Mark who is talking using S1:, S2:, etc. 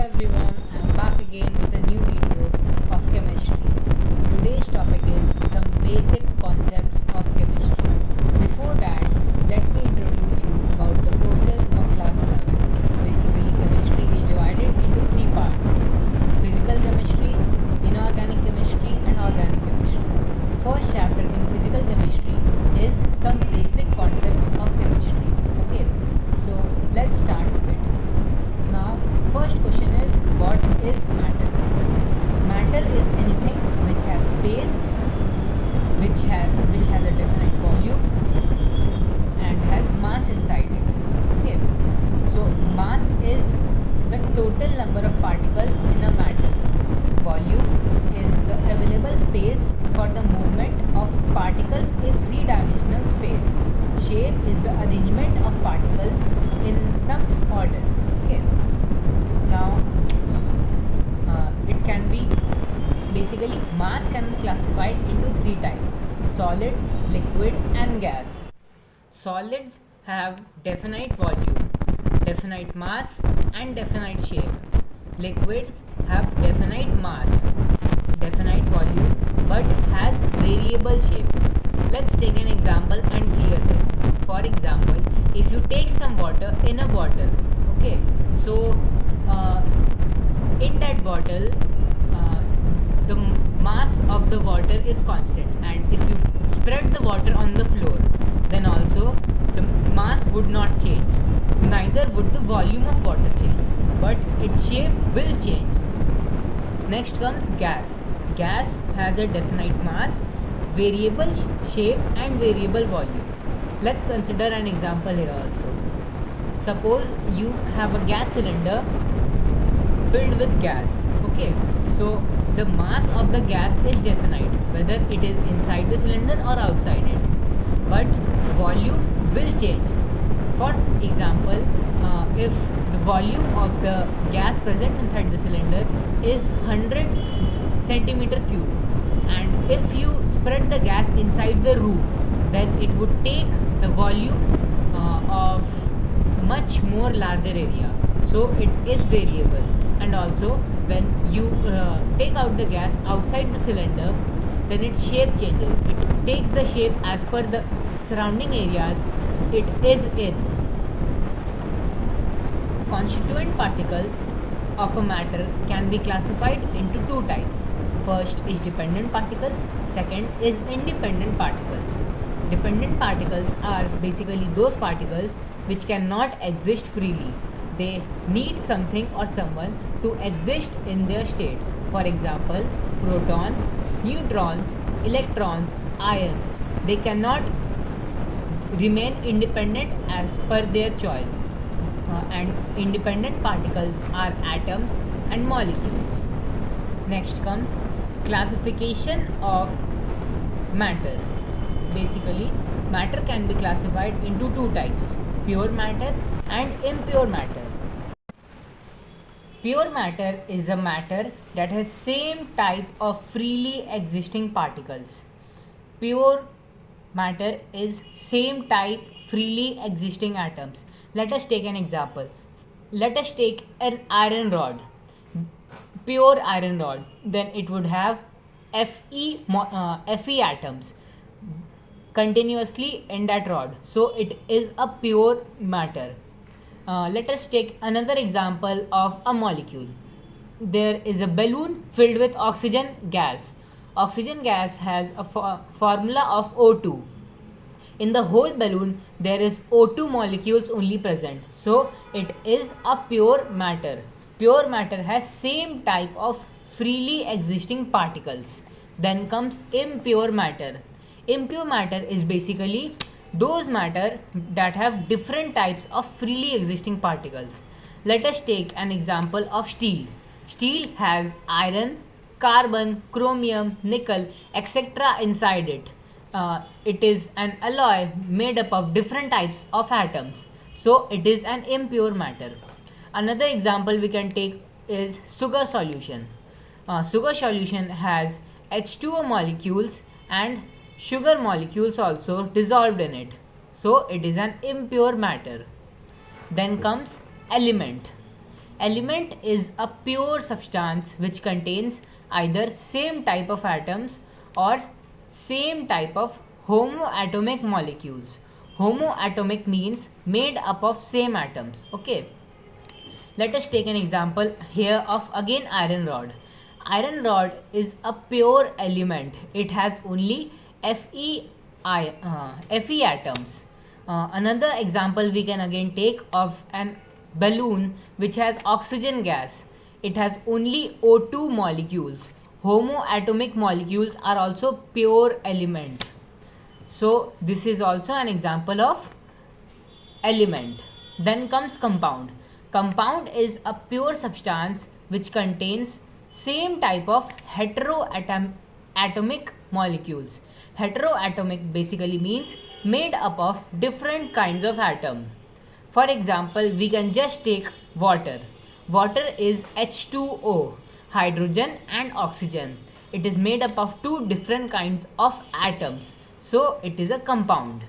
S1: everyone, I am back again with a new video of chemistry. Today's topic is some basic concepts of chemistry. Before that, let me introduce you about the courses of class 11. Basically, chemistry is divided into three parts: physical chemistry, inorganic chemistry and organic chemistry. First chapter in physical chemistry is some basic concepts of chemistry. Okay, so let's start with it. Now, first question is, what is matter? Matter is anything which has space, which has a definite volume and has mass inside it. Okay, so mass is the total number of particles in a matter. Volume is the available space for the movement of particles in three-dimensional space. Shape is the arrangement of particles in some order. Okay. Now, it can be basically mass can be classified into three types: solid, liquid, and gas. Solids have definite volume, definite mass, and definite shape. Liquids have definite mass, definite volume, but has variable shape. Let's take an example and clear this. For example, if you take some water in a bottle, okay, so in that bottle, the mass of the water is constant, and if you spread the water on the floor, then also the mass would not change, neither would the volume of water change, but its shape will change. Next comes gas. Gas has a definite mass, variable shape and variable volume. Let's consider an example here also. Suppose you have a gas cylinder filled with gas. Okay, so the mass of the gas is definite, whether it is inside the cylinder or outside it, but volume will change. For example, if the volume of the gas present inside the cylinder is 100 centimeter cube, and if you spread the gas inside the room, then it would take the volume of much more larger area, so it is variable. And also, when you take out the gas outside the cylinder, then its shape changes. It takes the shape as per the surrounding areas it is in. Constituent particles of a matter can be classified into two types. First is dependent particles, second is independent particles. Dependent particles are basically those particles which cannot exist freely. They need something or someone to exist in their state. For example, proton, neutrons, electrons, ions. They cannot remain independent as per their choice. And independent particles are atoms and molecules. Next comes classification of matter. Basically, matter can be classified into two types: pure matter and impure matter. Pure matter is a matter that has same type of freely existing particles. Pure matter is same type freely existing atoms. Let us take an example. Let us take an iron rod, pure iron rod. Then it would have Fe atoms continuously in that rod. So it is a pure matter. Let us take another example of a molecule. There is a balloon filled with oxygen gas. Oxygen gas has a formula of O2. In the whole balloon, there is O2 molecules only present. So it is a pure matter. Pure matter has same type of freely existing particles. Then comes impure matter. Impure matter is basically those matter that have different types of freely existing particles. Let us take an example of steel. Steel has iron, carbon, chromium, nickel, etc. inside it. It is an alloy made up of different types of atoms. So it is an impure matter. Another example we can take is sugar solution. Sugar solution has H2O molecules and sugar molecules also dissolved in it. So it is an impure matter. Then comes element. Element is a pure substance which contains either same type of atoms or same type of homoatomic molecules. Homoatomic means made up of same atoms. Okay. Let us take an example here of again iron rod. Iron rod is a pure element. It has only Fe atoms. Another example we can again take of an balloon which has oxygen gas. It has only O2 molecules. Homoatomic molecules are also pure element. So this is also an example of element. Then comes compound. Compound is a pure substance which contains same type of heteroatomic molecules. Heteroatomic basically means made up of different kinds of atom. For example, we can just take water. Water is H2O, hydrogen and oxygen. It is made up of two different kinds of atoms. So it is a compound.